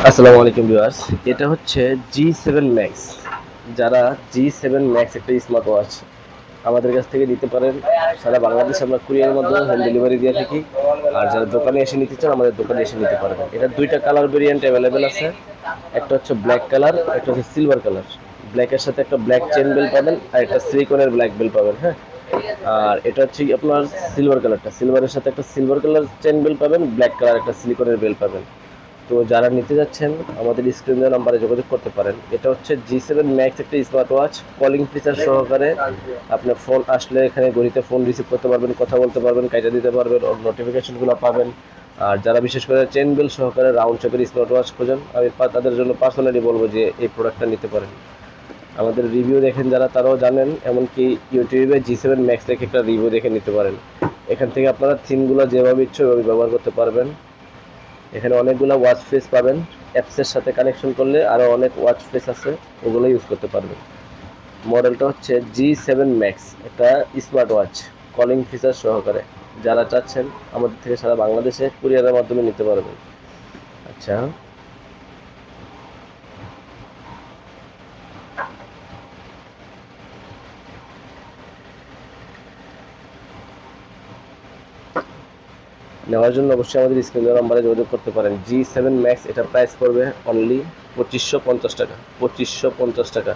আসসালামু আলাইকুম ভিউয়ার্স, এটা হচ্ছে G7 Max। যারা G7 Max একটা স্মার্ট ওয়াচ আমাদের কাছ থেকে নিতে পারেন, সারা বাংলাদেশে আমরা কুরিয়ারের মাধ্যমে হোম ডেলিভারি দিয়ে থাকি। আর যারা দোকানে এসে নিতে চান আমাদের দোকানে এসে নিতে পারবেন। এটা দুইটা কালার ভেরিয়েন্ট অ্যাভেলেবেল আছে। একটা হচ্ছে ব্ল্যাক কালার, একটা হচ্ছে সিলভার কালার। ব্ল্যাকের সাথে একটা ব্ল্যাক চেন বেল পাবেন আর একটা সিলিকনের ব্ল্যাক বেল পাবেন। হ্যাঁ, আর এটা হচ্ছে আপনার সিলভার কালারটা, সিলভারের সাথে একটা সিলভার কালার চেন বেল পাবেন, ব্ল্যাক কালার একটা সিলিকনের বেল পাবেন। তো যারা নিতে যাচ্ছেন আমাদের স্ক্রিন দেওয়া নাম্বারে যোগাযোগ করতে পারেন। এটা হচ্ছে G7 Max একটা স্মার্ট ওয়াচ, কলিং ফিচার সহকারে। আপনার ফোন আসলে এখানে গড়িতে ফোন রিসিভ করতে পারবেন, কথা বলতে পারবেন, কাইটা দিতে পারবেন, ওর নোটিফিকেশনগুলো পাবেন। আর যারা বিশেষ করে চেন বেল সহকারে রাউন্ড শেপের স্মার্ট ওয়াচ খোঁজেন, আমি তাদের জন্য পার্সোনালি বলবো যে এই প্রোডাক্টটা নিতে পারেন। আমাদের রিভিউ দেখেন যারা, তারাও জানেন। এমনকি ইউটিউবে G7 Max থেকে একটা রিভিউ দেখে নিতে পারেন। এখান থেকে আপনারা থিমগুলো যেভাবে ইচ্ছে ওইভাবে ব্যবহার করতে পারবেন। এখানে অনেকগুলো ওয়াচ ফেস পাবেন, অ্যাপসের সাথে কানেকশন করলে আরও অনেক ওয়াচ ফেস আছে, ওগুলো ইউজ করতে পারবেন। মডেলটা হচ্ছে G7 Max, এটা স্মার্ট ওয়াচ কলিং ফিচার সহকারে। যারা চাচ্ছেন আমাদের থেকে সারা বাংলাদেশে কুরিয়ারের মাধ্যমে নিতে পারবেন। আচ্ছা, নেওয়ার জন্য অবশ্যই আমাদের স্ক্রিন নাম্বারে যোগাযোগ করতে পারেন। G7 Max এটা প্রাইস পড়বে অনলি 2550 টাকা। 2550 টাকা।